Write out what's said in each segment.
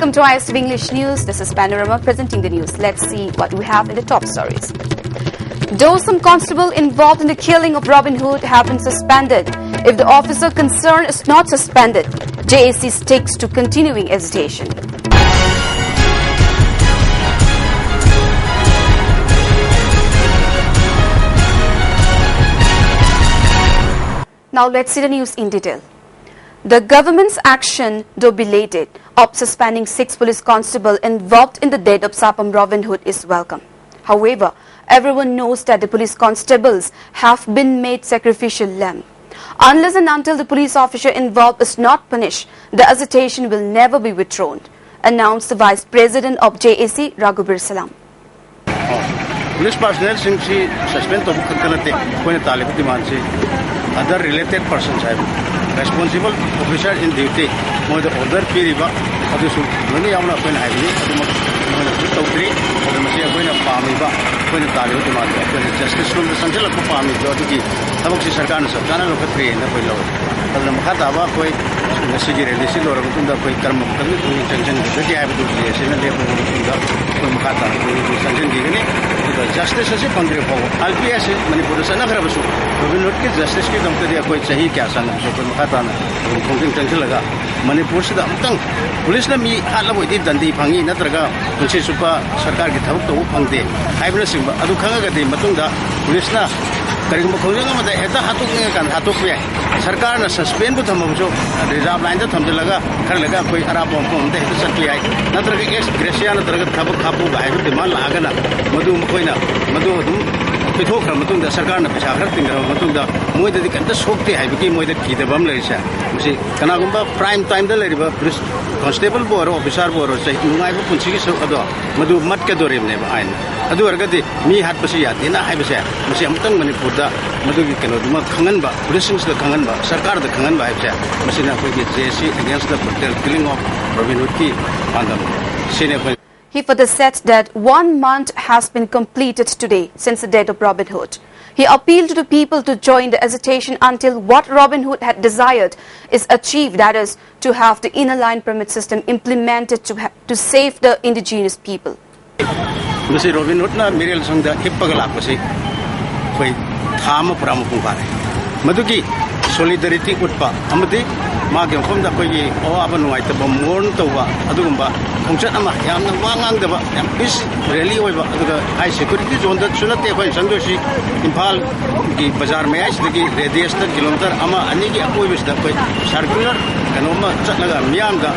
Welcome to ISTV English News. This is Panorama presenting the news. Let's see what we have in the top stories. Though some constable involved in the killing of Robin Hood have been suspended, if the officer concerned is not suspended, JAC sticks to continuing agitation. Now let's see the news in detail. The government's action, though belated, of suspending 6 police constables involved in the death of Sapam Robin Hood is welcome. However, everyone knows that the police constables have been made sacrificial lamb. Unless and until the police officer involved is not punished, the agitation will never be withdrawn, announced the Vice President of JAC, Raghubir Salam. Police personnel suspend other related persons responsible officer in duty more the order period many young up when I justice from the central farm is the Sarkan Sakana of a tree in the below. The Makatava, the city release or the quick term of intention to the have to place in the Makata, justice as a country for Alpias, Manipur, another of we will not get justice to the Quite Sahi Kasan, Makatan, Tangilaga, Manipur, the police let me allow it than the Pangi, Natraga, which is super Sarkar get out to Pangde. I will assume Adukanga, the Matunda, police now. Karimakoyanga the Eta Hatuka and Hatukia. Sarkar suspend with Hamojo, reserve line the Tamdelaga, Karlaga, Arabon, the Sakia, Natraga, Graciana, Kabu Kapu, I will demand Agana, Madu Moina, Madu. Pitoka Matunda Sarkana, Matunda, more than the Sokti, I became more the key the Bumlaisha. You see, Kanagumba, prime time the lady, Constable Boro, Bisar Boro, say, I will consider so adore, Madu Matkadorim never ein. Adu Argati, me had Pasia, Dina Ibisa, Masiamtang Manipuda, Madu Kanaduma, Kanganba, listens to the Kanganba, Sarkar the Kanganba, Masina JC against the killing of Robin Hood Key, Pandam. He further said that 1 month has been completed today since the death of Robin Hood. He appealed to the people to join the agitation until what Robin Hood had desired is achieved, that is, to have the inner line permit system implemented to save the indigenous people. Mr. Robin Hood na Miriel Song the Hippagalapasi, Quay Tama Pramupare. Maduki, solidarity Utpa, Amati, Magam from the Koyi, or Abanuite, Morn Tova, Adumba, Kumchatama, Yam Wangang, the is really over the high security zone that should not take when Sandoshi, Impal, the Bazar Mayash, the radius, the kilometer, Ama, Aniki, Apovis, the circular, Kanoma, Chatlaga, Mianga,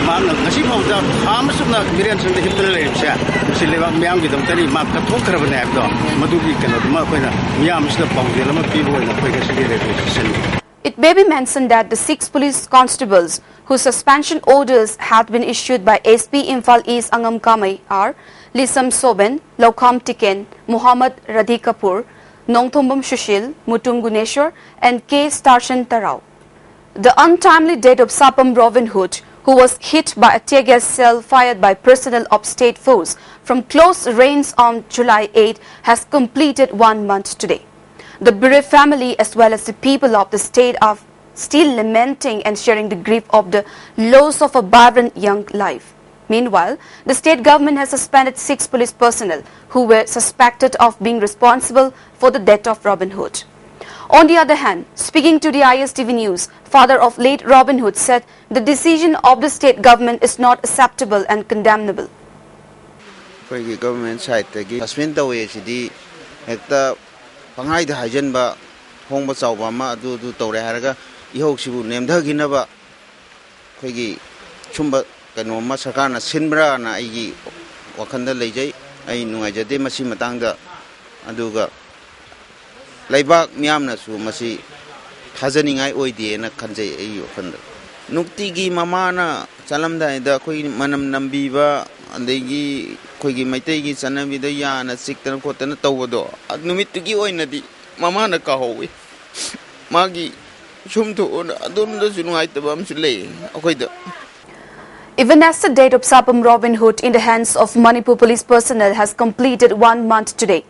Nashim of the Hamas of the Mirians and the Hippolaya, Silva Miang with the Tari Maka Toker of an Abdon, Maduki cannot Makuna, Miam is the Pangilama people in the Pagasi. It may be mentioned that the 6 police constables whose suspension orders had been issued by SP Imphal East Angam Kamay are Lisam Soben, Lokam Tiken, Muhammad Radhi Kapoor, Nongthombam Shushil, Mutum Guneshwar and K. Starshan Tarao. The untimely death of Sapam Robin Hood, who was hit by a tear gas shell fired by personnel of state force from close range on July 8, has completed 1 month today. The bereaved family as well as the people of the state are still lamenting and sharing the grief of the loss of a vibrant young life. Meanwhile, the state government has suspended 6 police personnel who were suspected of being responsible for the death of Robin Hood. On the other hand, speaking to the ISTV News, father of late Robin Hood said the decision of the state government is not acceptable and condemnable. The government side suspend the way Pangai the Hajanba, Hong Basawama, do Toraharaga, Yokshibu, named Haginaba, Quigi, Chumba, Kanoma Sakana, Sinbra, and Igi, Wakanda Leje, I know I did Masimatanga, Aduga. Laibak Miamnas, who Masi, Hazaning I Oidi and a Kanze Ayofanda. Nuktigi Mamana, Salamda, the Queen Manam Nambiva, and the Quigi Mategi, Sanami the Yan, a sick and cotton Towodo. At Numit to give in the Mamana Kahowi. Magi, Chum to Adun does unite the bums lay. Even as the date of Sapam Robin Hood in the hands of Manipur police personnel has completed 1 month today,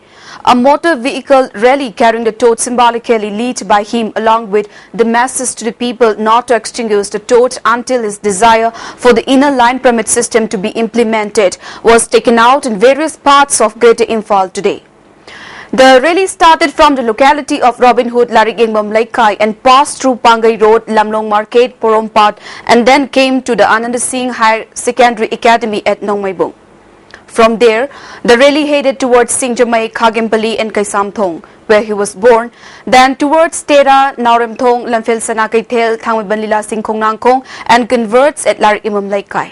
a motor vehicle rally carrying the torch symbolically led by him along with the message to the people not to extinguish the torch until his desire for the inner line permit system to be implemented was taken out in various parts of Greater Imphal today. The rally started from the locality of Robin Hood, Larigingmam Laikai and passed through Pangai Road, Lamlong Market, Porompat and then came to the Ananda Singh Higher Secondary Academy at Nongmaibung. From there, the rally headed towards Singjamai, Khagempali and Kaisamthong, where he was born, then towards Tera, Nauremthong, Lamphel Sanakai Thel, Thangwibanlila Singh Khong Nangkong and converts at Larigingmam Laikai.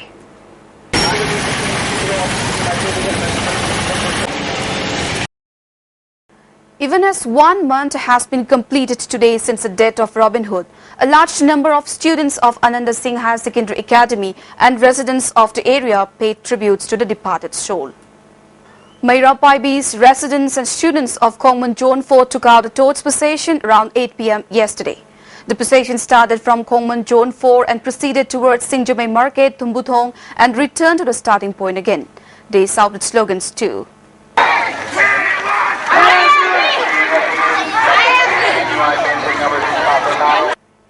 Even as 1 month has been completed today since the death of Robin Hood, a large number of students of Ananda Singh Higher Secondary Academy and residents of the area paid tributes to the departed soul. Maira Paibi's residents and students of Kongman Zone 4 took out the torch procession around 8 p.m. yesterday. The procession started from Kongman Zone 4 and proceeded towards Singjamai Market, Tumbuthong and returned to the starting point again. They shouted slogans too.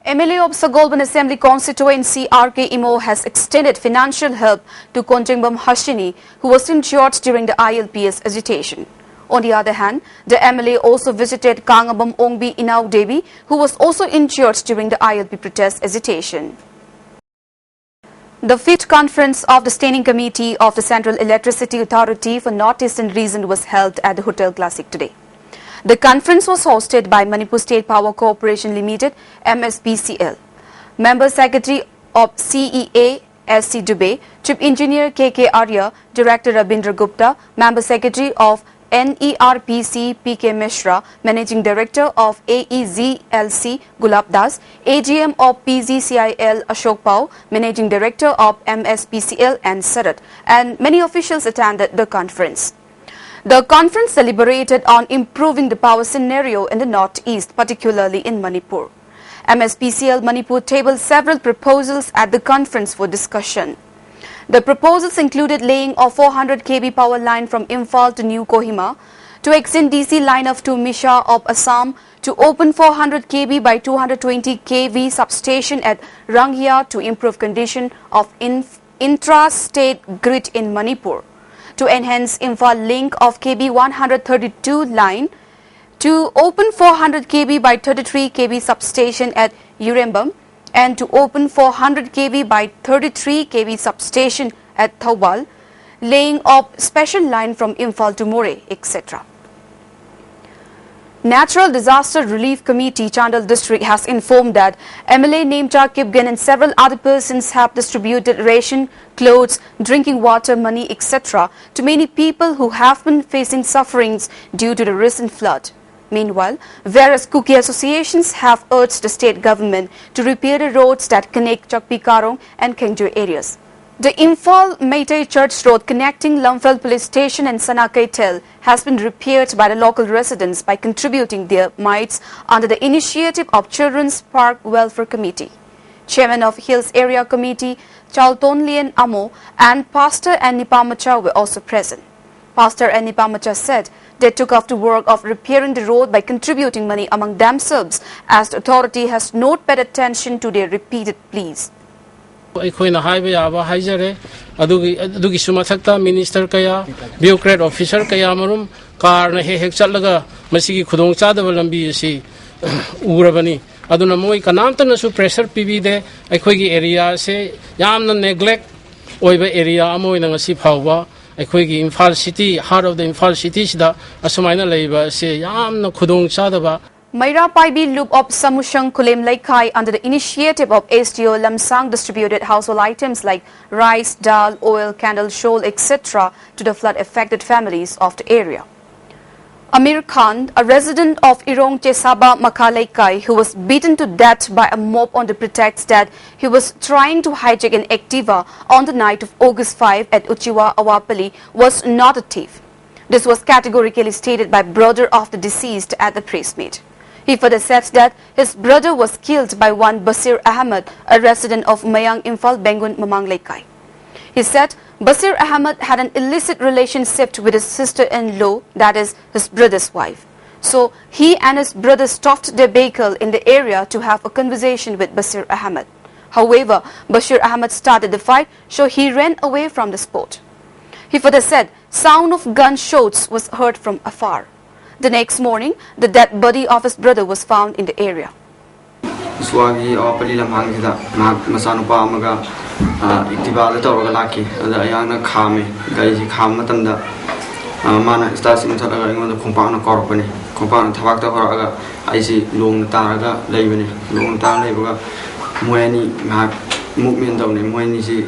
MLA of Sagolban Assembly constituency R.K. Imo has extended financial help to Konjengbam Hashini, who was injured during the ILPS agitation. On the other hand, the MLA also visited Kangabam Ongbi Inau Devi, who was also injured during the ILP protest agitation. The 5th conference of the Standing Committee of the Central Electricity Authority for North Eastern Region was held at the Hotel Classic today. The conference was hosted by Manipur State Power Corporation Limited, MSPCL. Member Secretary of CEA, SC Dubey, Chief Engineer KK Arya, Director Rabindra Gupta, Member Secretary of NERPC PK Mishra, Managing Director of AEZLC Gulab Das, AGM of PGCIL Ashok Pau, Managing Director of MSPCL and Sarat, and many officials attended the conference. The conference deliberated on improving the power scenario in the northeast, particularly in Manipur. MSPCL Manipur tabled several proposals at the conference for discussion. The proposals included laying of 400 kV power line from Imphal to New Kohima, to extend DC line of to Misha of Assam, to open 400 kV by 220 kV substation at Ranghia to improve condition of intra-state grid in Manipur, to enhance Imphal link of KB 132 line, to open 400 kV by 33 kV substation at Urembam, and to open 400 kV by 33 kV substation at Thawbal, laying of special line from Imphal to More, etc. Natural Disaster Relief Committee, Chandal District, has informed that MLA Nemcha Kipgan and several other persons have distributed ration, clothes, drinking water, money, etc. to many people who have been facing sufferings due to the recent flood. Meanwhile, various cookie associations have urged the state government to repair the roads that connect Chakpi Karong and Kengjo areas. The Imphal Meitei Church Road connecting Lamphel Police Station and Sanakai Tel has been repaired by the local residents by contributing their mites under the initiative of Children's Park Welfare Committee. Chairman of Hills Area Committee, Chalton Lien Amo, and Pastor and Nipamacha were also present. Pastor and Nipamacha said they took up the work of repairing the road by contributing money among themselves, as the authority has not paid attention to their repeated pleas. ꯑꯩꯈꯣꯏꯅ ꯍꯥꯏꯕ ꯌꯥꯕ ꯍꯥꯏꯖꯔꯦ ꯑꯗꯨꯒꯤꯁꯨ ꯃꯊꯛꯇ minister ꯀꯌꯥ ꯕ꯭ꯌꯨꯔꯣꯀ꯭ꯔꯦꯠ officer ꯀꯌꯥ ꯃꯔꯨꯝ ꯀꯥꯔꯅ ꯍꯦꯛ ꯆꯠꯂꯒ ꯃꯁꯤꯒꯤ ꯈꯨꯗꯣꯡꯆꯥꯗꯕ ꯂꯝꯕꯤ ꯑꯁꯤ ꯎꯔꯕꯅꯤ ꯑꯗꯨꯅ ꯃꯣꯏ ꯀꯅꯥꯝꯇꯅꯁꯨ ꯄ꯭ꯔꯦꯁꯔ ꯄꯤꯕꯤꯗꯦ ꯑꯩꯈꯣꯏꯒꯤ ꯑꯦꯔꯤꯌꯥꯁꯦ ꯌꯥꯝꯅ ꯅꯦꯒ꯭ꯂꯦꯛ ꯑꯣꯏꯕ ꯑꯦꯔꯤꯌꯥ ꯑꯃ ꯑꯣꯏꯅ ꯉꯁꯤ ꯐꯥꯎꯕ ꯑꯩꯈꯣꯏꯒꯤ Imphal city heart of the Imphal ꯁꯤꯇꯤꯁꯤꯗ ꯑꯁꯨꯃꯥꯏꯅ ꯂꯩꯕ ꯑꯁꯤ ꯌꯥꯝꯅ ꯈꯨꯗꯣꯡꯆꯥꯗꯕ. Maira Paibi Loop of Samushang Kulem Laikai under the initiative of SDO Lamsang distributed household items like rice, dal, oil, candle, shawl, etc. to the flood-affected families of the area. Amir Khan, a resident of Irong Chesaba Makalaikai, who was beaten to death by a mob on the pretext that he was trying to hijack an Activa on the night of August 5 at Uchiwa, Awapalli, was not a thief. This was categorically stated by brother of the deceased at the press meet. He further said that his brother was killed by one Basir Ahmed, a resident of Mayang Imphal Bengun Mamang Laikai. He said Basir Ahmed had an illicit relationship with his sister-in-law, that is, his brother's wife. So he and his brother stopped their vehicle in the area to have a conversation with Basir Ahmed. However, Bashir Ahmed started the fight, so he ran away from the spot. He further said sound of gunshots was heard from afar. The next morning, the dead body of his brother was found in the area. Swagi opali lamang kita masanu pa amaga ISTV la tawra laki ada ayana khame gai ji kham matamda mana station thalaga ingon khongpa na korpani khongpa na thawak ta horaga aisi long taraga leibani long ta leibaga moeni ma movement dawne moeni ji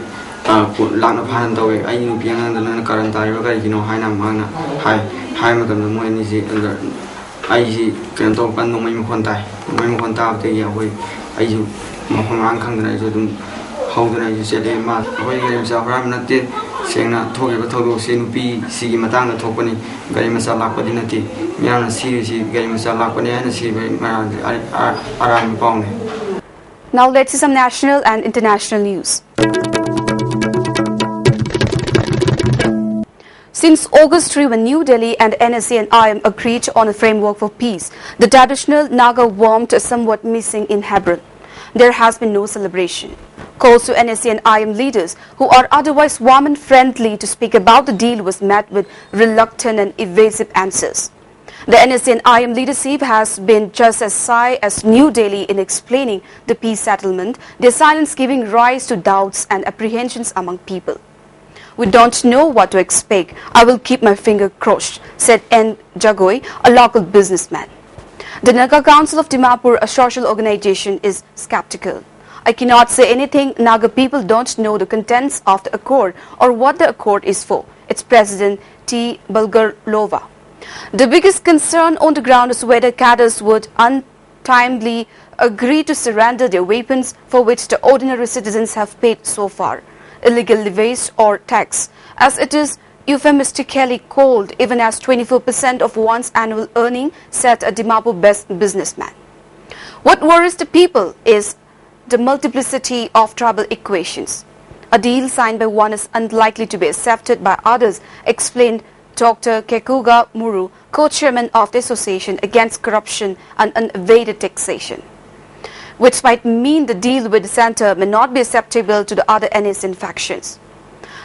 lana phan dawe ai nu piang na karan tariba gai kino haina mana hai matamda moeni ji ai ji kan to pan no mai mo khon ta te ya hoi ai ju mo khang khang na ju dum hau na ju se le ma hoi ge sa ram na te seng na thoge ba thodo se nu pi si gi matang na thokpani gari ma sa lak pa din ti nya na si gari ma sa lak pa ne na si ba ma aram paung ne. Now let's see some national and international news. Since August 3, when New Delhi and NSA and IM agreed on a framework for peace, the traditional Naga warmth is somewhat missing in Hebron. There has been no celebration. Calls to NSA and IM leaders, who are otherwise warm and friendly to speak about the deal, was met with reluctant and evasive answers. The NSA and IM leadership has been just as shy as New Delhi in explaining the peace settlement, their silence giving rise to doubts and apprehensions among people. We don't know what to expect. I will keep my finger crossed, said N. Jagoi, a local businessman. The Naga Council of Dimapur, a social organization, is skeptical. I cannot say anything. Naga people don't know the contents of the accord or what the accord is for. Its president, T. Bulgarlova. The biggest concern on the ground is whether cadres would untimely agree to surrender their weapons, for which the ordinary citizens have paid so far. Illegal levies or tax, as it is euphemistically called, even as 24% of one's annual earning, said a Dimapur businessman. What worries the people is the multiplicity of trouble equations. A deal signed by one is unlikely to be accepted by others, explained Dr. Kekuga Muru, co-chairman of the Association Against Corruption and Unevaded Taxation, which might mean the deal with the center may not be acceptable to the other NSN factions.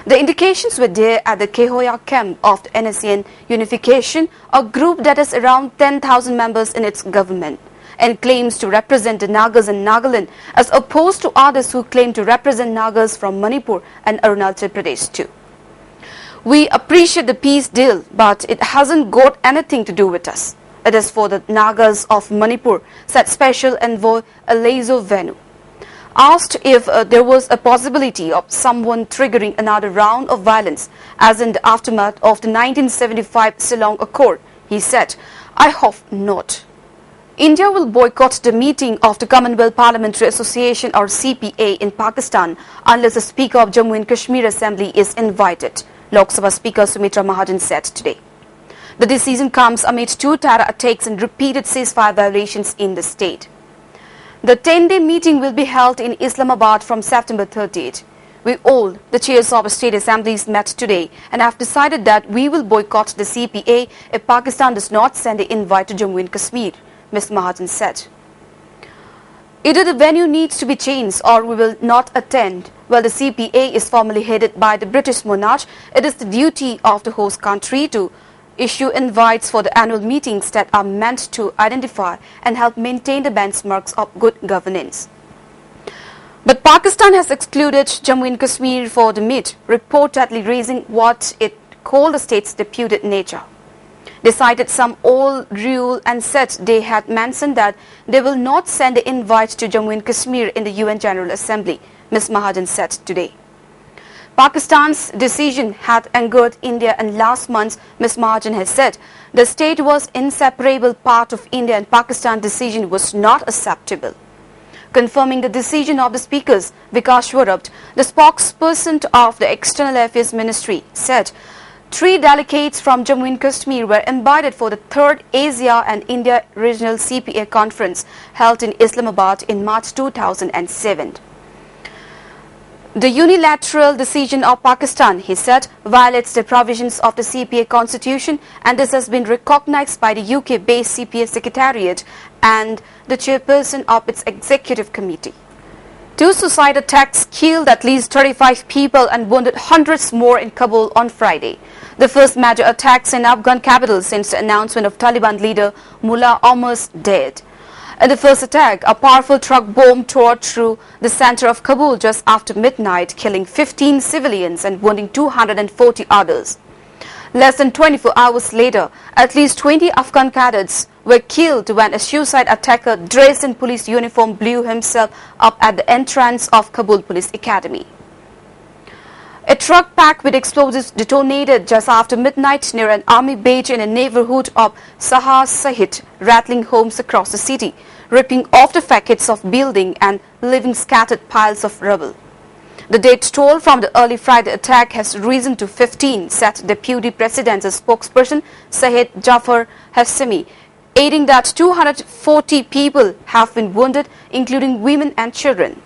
The indications were there at the Kehoya camp of the NSN Unification, a group that has around 10,000 members in its government and claims to represent the Nagas and Nagaland, as opposed to others who claim to represent Nagas from Manipur and Arunachal Pradesh too. We appreciate the peace deal, but it hasn't got anything to do with us. It is for the Nagas of Manipur, said Special Envoy Alezo Venu. Asked if there was a possibility of someone triggering another round of violence, as in the aftermath of the 1975 Shillong Accord, he said, I hope not. India will boycott the meeting of the Commonwealth Parliamentary Association or CPA in Pakistan unless the Speaker of Jammu and Kashmir Assembly is invited, Lok Sabha Speaker Sumitra Mahajan said today. The decision comes amid two terror attacks and repeated ceasefire violations in the state. The 10-day meeting will be held in Islamabad from September 30th. We all, the chairs of state assemblies, met today and have decided that we will boycott the CPA if Pakistan does not send an invite to Jammu and Kashmir, Ms. Mahajan said. Either the venue needs to be changed or we will not attend. While the CPA is formally headed by the British monarch, it is the duty of the host country to issue invites for the annual meetings that are meant to identify and help maintain the benchmarks of good governance. But Pakistan has excluded Jammu and Kashmir for the meet, reportedly raising what it called the state's deputed nature. They cited some old rule and said they had mentioned that they will not send an invite to Jammu and Kashmir in the UN General Assembly, Ms. Mahajan said today. Pakistan's decision had angered India, and last month Ms. Mahajan has said the state was inseparable part of India and Pakistan's decision was not acceptable. Confirming the decision of the speakers, Vikas Swarab, the spokesperson of the External Affairs Ministry, said 3 delegates from Jammu and Kashmir were invited for the 3rd Asia and India Regional CPA conference held in Islamabad in March 2007. The unilateral decision of Pakistan, he said, violates the provisions of the CPA constitution, and this has been recognized by the UK-based CPA Secretariat and the chairperson of its executive committee. Two suicide attacks killed at least 35 people and wounded hundreds more in Kabul on Friday. The first major attacks in Afghan capital since the announcement of Taliban leader Mullah Omar's death. In the first attack, a powerful truck bomb tore through the center of Kabul just after midnight, killing 15 civilians and wounding 240 others. Less than 24 hours later, at least 20 Afghan cadets were killed when a suicide attacker dressed in police uniform blew himself up at the entrance of Kabul Police Academy. A truck packed with explosives detonated just after midnight near an army base in a neighborhood of Sahar Sahit, rattling homes across the city, ripping off the facades of building and leaving scattered piles of rubble. The death toll from the early Friday attack has risen to 15, said Deputy President's spokesperson Syed Jafar Hashemi, adding that 240 people have been wounded, including women and children.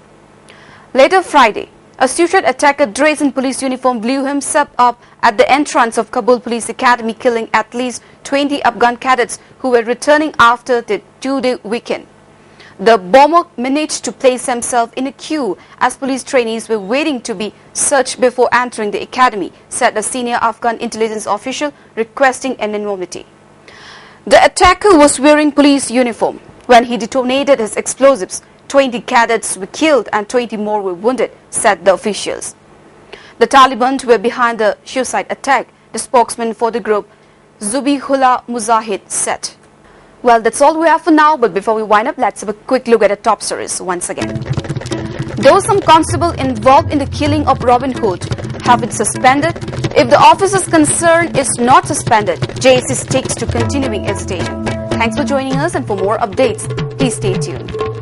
Later Friday, a suicide attacker dressed in police uniform blew himself up at the entrance of Kabul Police Academy, killing at least 20 Afghan cadets who were returning after the two-day weekend. The bomber managed to place himself in a queue as police trainees were waiting to be searched before entering the academy, said a senior Afghan intelligence official, requesting anonymity. The attacker was wearing police uniform. When he detonated his explosives, 20 cadets were killed and 20 more were wounded, said the officials. The Taliban were behind the suicide attack, the spokesman for the group, Zubihullah Mujahid, said. Well, that's all we have for now, but before we wind up, let's have a quick look at the top stories once again. Though some constable involved in the killing of Robin Hood have been suspended, if the officer's concern is not suspended, JSC sticks to continuing its station. Thanks for joining us, and for more updates, please stay tuned.